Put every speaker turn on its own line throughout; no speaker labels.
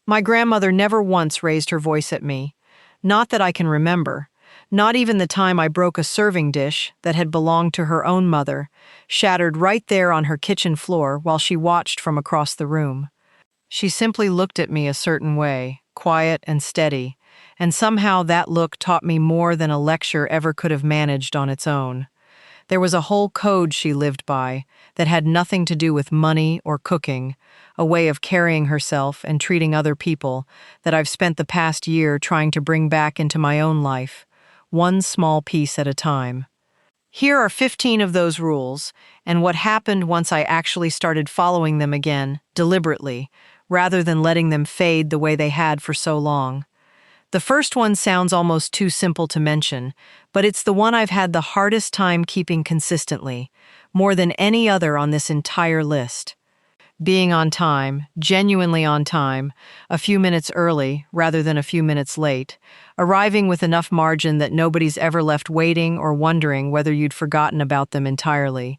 My grandmother never once raised her voice at me. Not that I can remember. Not even the time I broke a serving dish that had belonged to her own mother, shattered right there on her kitchen floor while she watched from across the room. She simply looked at me a certain way, quiet and steady, and somehow that look taught me more than a lecture ever could have managed on its own. There was a whole code she lived by that had nothing to do with money or cooking, a way of carrying herself and treating other people that I've spent the past year trying to bring back into my own life, one small piece at a time. Here are 15 of those rules, and what happened once I actually started following them again, deliberately, rather than letting them fade the way they had for so long. The first one sounds almost too simple to mention, but it's the one I've had the hardest time keeping consistently, more than any other on this entire list. Being on time, genuinely on time, a few minutes early rather than a few minutes late, arriving with enough margin that nobody's ever left waiting or wondering whether you'd forgotten about them entirely.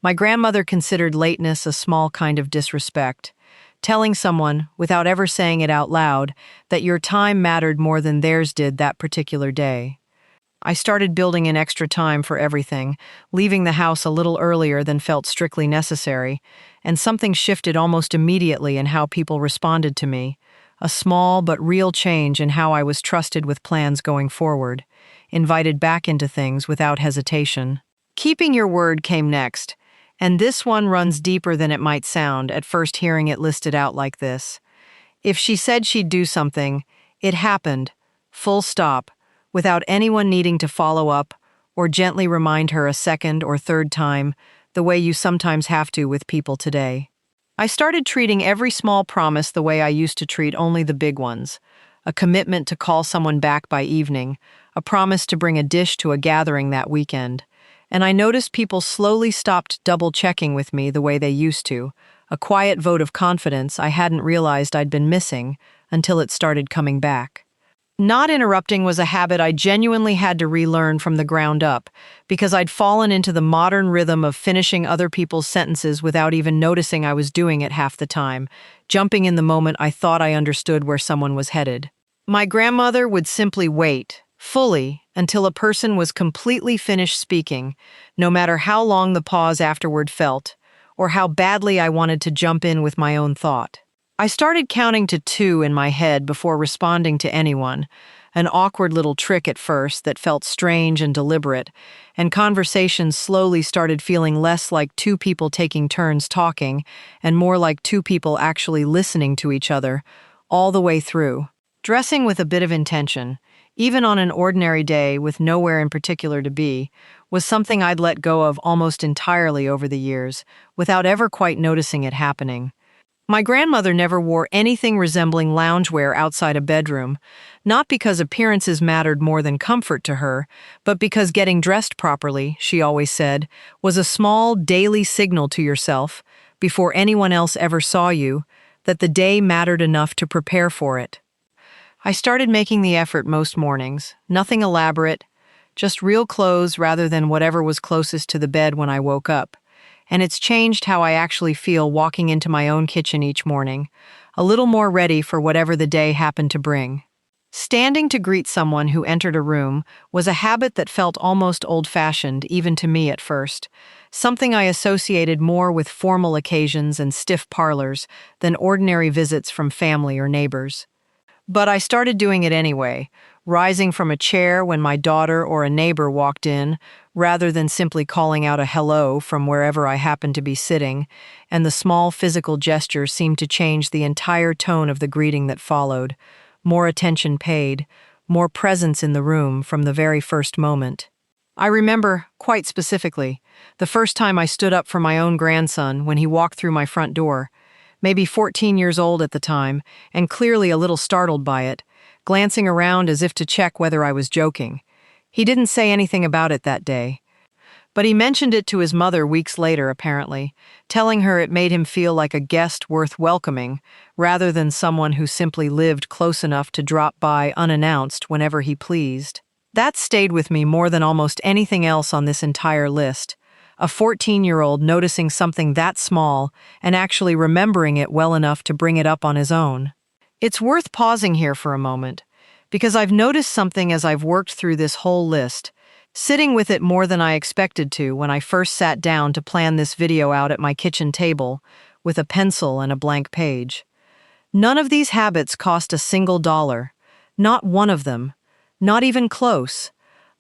My grandmother considered lateness a small kind of disrespect. Telling someone, without ever saying it out loud, that your time mattered more than theirs did that particular day. I started building in extra time for everything, leaving the house a little earlier than felt strictly necessary, and something shifted almost immediately in how people responded to me, a small but real change in how I was trusted with plans going forward, invited back into things without hesitation. Keeping your word came next. And this one runs deeper than it might sound at first hearing it listed out like this. If she said she'd do something, it happened, full stop, without anyone needing to follow up or gently remind her a second or third time, the way you sometimes have to with people today. I started treating every small promise the way I used to treat only the big ones. A commitment to call someone back by evening, a promise to bring a dish to a gathering that weekend. And I noticed people slowly stopped double-checking with me the way they used to, a quiet vote of confidence I hadn't realized I'd been missing until it started coming back. Not interrupting was a habit I genuinely had to relearn from the ground up, because I'd fallen into the modern rhythm of finishing other people's sentences without even noticing I was doing it half the time, jumping in the moment I thought I understood where someone was headed. My grandmother would simply wait, fully, until a person was completely finished speaking, no matter how long the pause afterward felt, or how badly I wanted to jump in with my own thought. I started counting to 2 in my head before responding to anyone, an awkward little trick at first that felt strange and deliberate, and conversations slowly started feeling less like 2 people taking turns talking and more like 2 people actually listening to each other, all the way through. Dressing with a bit of intention, even on an ordinary day with nowhere in particular to be, was something I'd let go of almost entirely over the years, without ever quite noticing it happening. My grandmother never wore anything resembling loungewear outside a bedroom, not because appearances mattered more than comfort to her, but because getting dressed properly, she always said, was a small daily signal to yourself, before anyone else ever saw you, that the day mattered enough to prepare for it. I started making the effort most mornings, nothing elaborate, just real clothes rather than whatever was closest to the bed when I woke up. And it's changed how I actually feel walking into my own kitchen each morning, a little more ready for whatever the day happened to bring. Standing to greet someone who entered a room was a habit that felt almost old-fashioned, even to me at first, something I associated more with formal occasions and stiff parlors than ordinary visits from family or neighbors. But I started doing it anyway, rising from a chair when my daughter or a neighbor walked in, rather than simply calling out a hello from wherever I happened to be sitting, and the small physical gesture seemed to change the entire tone of the greeting that followed. More attention paid, more presence in the room from the very first moment. I remember, quite specifically, the first time I stood up for my own grandson when he walked through my front door. Maybe 14 years old at the time, and clearly a little startled by it, glancing around as if to check whether I was joking. He didn't say anything about it that day. But he mentioned it to his mother weeks later, apparently, telling her it made him feel like a guest worth welcoming, rather than someone who simply lived close enough to drop by unannounced whenever he pleased. That stayed with me more than almost anything else on this entire list. A 14-year-old noticing something that small and actually remembering it well enough to bring it up on his own. It's worth pausing here for a moment, because I've noticed something as I've worked through this whole list, sitting with it more than I expected to when I first sat down to plan this video out at my kitchen table with a pencil and a blank page. None of these habits cost a single dollar. Not one of them. Not even close.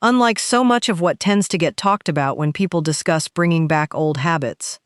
Unlike so much of what tends to get talked about when people discuss bringing back old habits.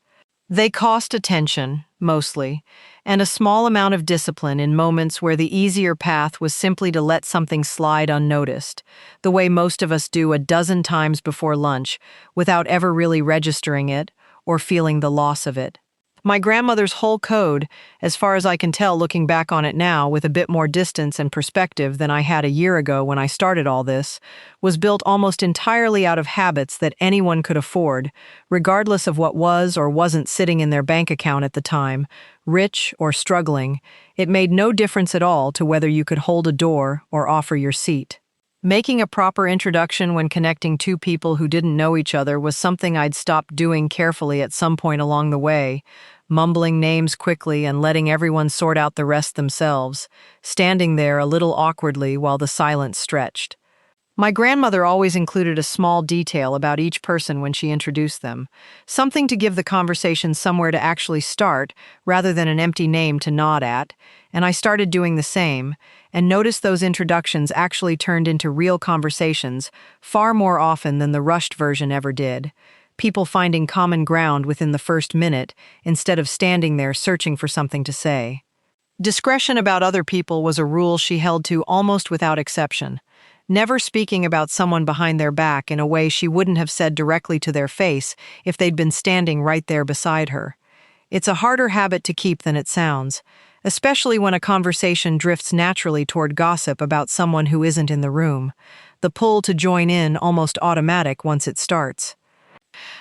They cost attention, mostly, and a small amount of discipline in moments where the easier path was simply to let something slide unnoticed, the way most of us do a dozen times before lunch, without ever really registering it or feeling the loss of it. My grandmother's whole code, as far as I can tell looking back on it now with a bit more distance and perspective than I had a year ago when I started all this, was built almost entirely out of habits that anyone could afford, regardless of what was or wasn't sitting in their bank account at the time, rich or struggling. It made no difference at all to whether you could hold a door or offer your seat. Making a proper introduction when connecting two people who didn't know each other was something I'd stopped doing carefully at some point along the way, mumbling names quickly and letting everyone sort out the rest themselves, standing there a little awkwardly while the silence stretched. My grandmother always included a small detail about each person when she introduced them, something to give the conversation somewhere to actually start rather than an empty name to nod at, and I started doing the same, and noticed those introductions actually turned into real conversations far more often than the rushed version ever did, people finding common ground within the first minute instead of standing there searching for something to say. Discretion about other people was a rule she held to almost without exception, never speaking about someone behind their back in a way she wouldn't have said directly to their face if they'd been standing right there beside her. It's a harder habit to keep than it sounds, especially when a conversation drifts naturally toward gossip about someone who isn't in the room, the pull to join in almost automatic once it starts.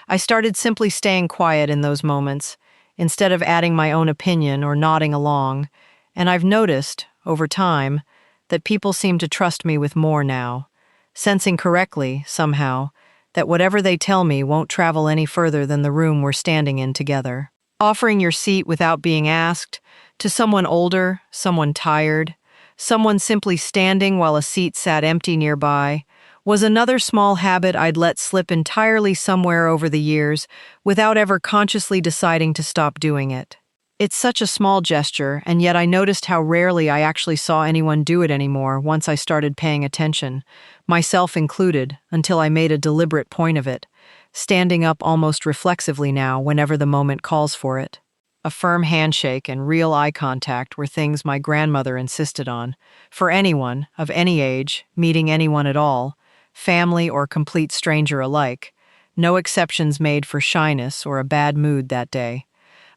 I started simply staying quiet in those moments, instead of adding my own opinion or nodding along, and I've noticed, over time, that people seem to trust me with more now, sensing correctly, somehow, that whatever they tell me won't travel any further than the room we're standing in together. Offering your seat without being asked, to someone older, someone tired, someone simply standing while a seat sat empty nearby, was another small habit I'd let slip entirely somewhere over the years without ever consciously deciding to stop doing it. It's such a small gesture, and yet I noticed how rarely I actually saw anyone do it anymore once I started paying attention, myself included, until I made a deliberate point of it, standing up almost reflexively now whenever the moment calls for it. A firm handshake and real eye contact were things my grandmother insisted on, for anyone, of any age, meeting anyone at all, family or complete stranger alike, no exceptions made for shyness or a bad mood that day.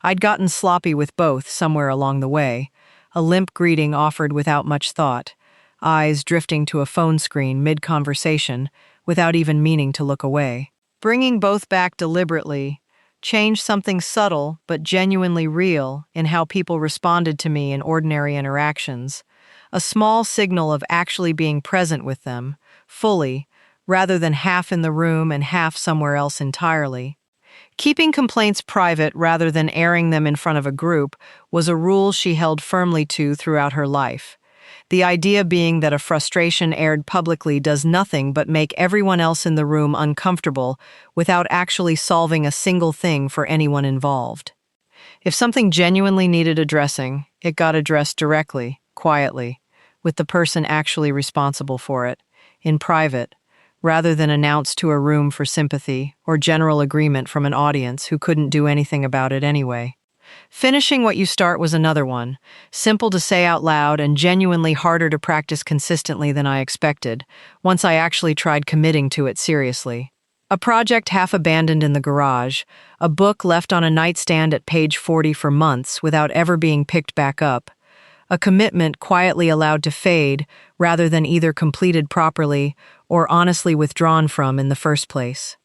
I'd gotten sloppy with both somewhere along the way, a limp greeting offered without much thought, eyes drifting to a phone screen mid-conversation without even meaning to look away. Bringing both back deliberately changed something subtle but genuinely real in how people responded to me in ordinary interactions, a small signal of actually being present with them, fully, rather than half in the room and half somewhere else entirely. Keeping complaints private rather than airing them in front of a group was a rule she held firmly to throughout her life. The idea being that a frustration aired publicly does nothing but make everyone else in the room uncomfortable without actually solving a single thing for anyone involved. If something genuinely needed addressing, it got addressed directly, quietly, with the person actually responsible for it, in private, rather than announced to a room for sympathy or general agreement from an audience who couldn't do anything about it anyway. Finishing what you start was another one, simple to say out loud and genuinely harder to practice consistently than I expected, once I actually tried committing to it seriously. A project half abandoned in the garage, a book left on a nightstand at page 40 for months without ever being picked back up, a commitment quietly allowed to fade rather than either completed properly or honestly withdrawn from in the first place.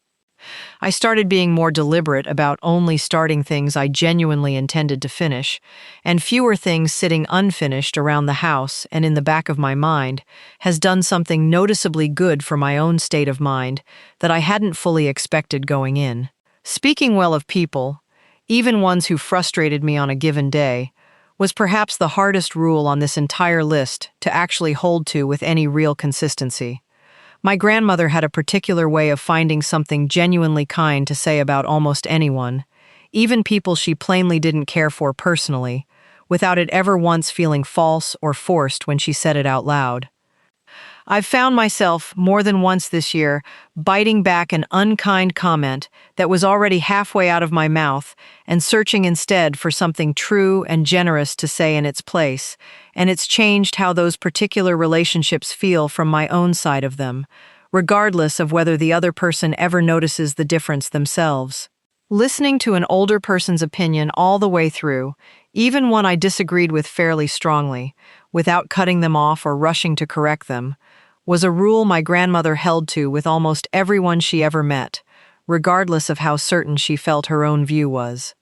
I started being more deliberate about only starting things I genuinely intended to finish, and fewer things sitting unfinished around the house and in the back of my mind has done something noticeably good for my own state of mind that I hadn't fully expected going in. Speaking well of people, even ones who frustrated me on a given day, was perhaps the hardest rule on this entire list to actually hold to with any real consistency. My grandmother had a particular way of finding something genuinely kind to say about almost anyone, even people she plainly didn't care for personally, without it ever once feeling false or forced when she said it out loud. I've found myself, more than once this year, biting back an unkind comment that was already halfway out of my mouth and searching instead for something true and generous to say in its place, and it's changed how those particular relationships feel from my own side of them, regardless of whether the other person ever notices the difference themselves. Listening to an older person's opinion all the way through, even one I disagreed with fairly strongly, without cutting them off or rushing to correct them, was a rule my grandmother held to with almost everyone she ever met, regardless of how certain she felt her own view was.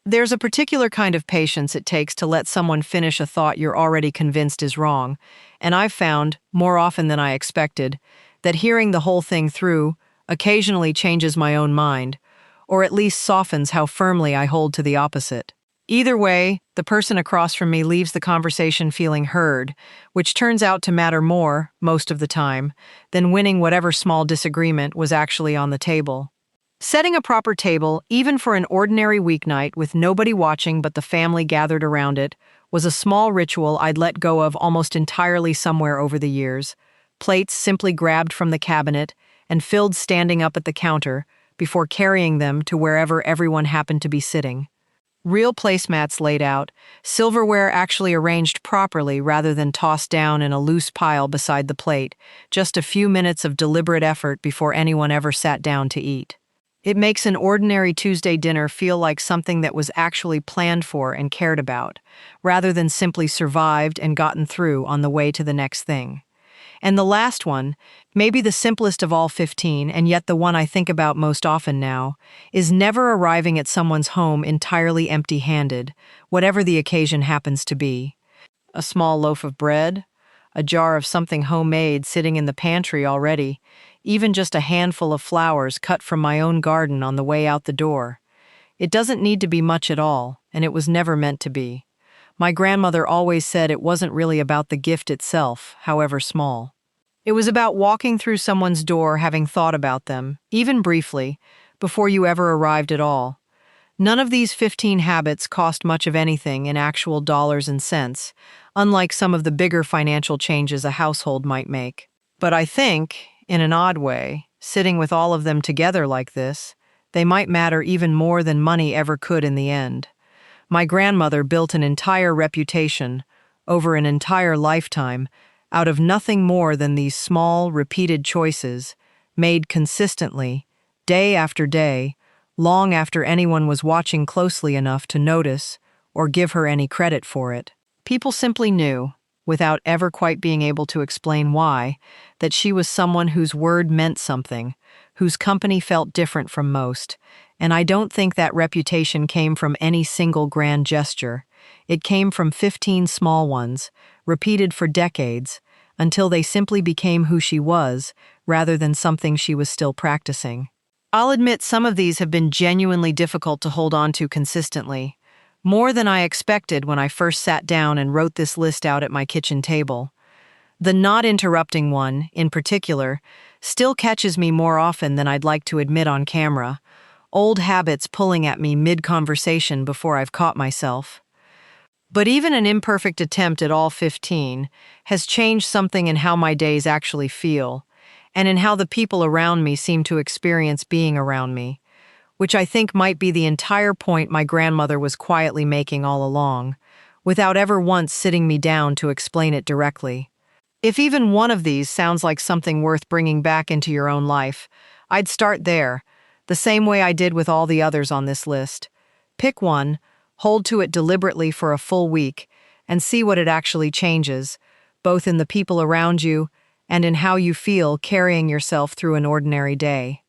There's a particular kind of patience it takes to let someone finish a thought you're already convinced is wrong, and I've found, more often than I expected, that hearing the whole thing through occasionally changes my own mind, or at least softens how firmly I hold to the opposite. Either way, the person across from me leaves the conversation feeling heard, which turns out to matter more, most of the time, than winning whatever small disagreement was actually on the table. Setting a proper table, even for an ordinary weeknight with nobody watching but the family gathered around it, was a small ritual I'd let go of almost entirely somewhere over the years, plates simply grabbed from the cabinet and filled standing up at the counter before carrying them to wherever everyone happened to be sitting. Real placemats laid out, silverware actually arranged properly rather than tossed down in a loose pile beside the plate, just a few minutes of deliberate effort before anyone ever sat down to eat. It makes an ordinary Tuesday dinner feel like something that was actually planned for and cared about, rather than simply survived and gotten through on the way to the next thing. And the last one, maybe the simplest of all 15, and yet the one I think about most often now, is never arriving at someone's home entirely empty-handed, whatever the occasion happens to be. A small loaf of bread, a jar of something homemade sitting in the pantry already, even just a handful of flowers cut from my own garden on the way out the door. It doesn't need to be much at all, and it was never meant to be. My grandmother always said it wasn't really about the gift itself, however small. It was about walking through someone's door having thought about them, even briefly, before you ever arrived at all. None of these 15 habits cost much of anything in actual dollars and cents, unlike some of the bigger financial changes a household might make. But I think, in an odd way, sitting with all of them together like this, they might matter even more than money ever could in the end. My grandmother built an entire reputation, over an entire lifetime, out of nothing more than these small, repeated choices, made consistently, day after day, long after anyone was watching closely enough to notice or give her any credit for it. People simply knew, without ever quite being able to explain why, that she was someone whose word meant something, whose company felt different from most, and I don't think that reputation came from any single grand gesture. It came from 15 small ones, repeated for decades, until they simply became who she was, rather than something she was still practicing. I'll admit some of these have been genuinely difficult to hold on to consistently, more than I expected when I first sat down and wrote this list out at my kitchen table. The not interrupting one, in particular, still catches me more often than I'd like to admit on camera, old habits pulling at me mid-conversation before I've caught myself. But even an imperfect attempt at all 15 has changed something in how my days actually feel, and in how the people around me seem to experience being around me, which I think might be the entire point my grandmother was quietly making all along, without ever once sitting me down to explain it directly. If even one of these sounds like something worth bringing back into your own life, I'd start there, the same way I did with all the others on this list. Pick one, hold to it deliberately for a full week, and see what it actually changes, both in the people around you and in how you feel carrying yourself through an ordinary day.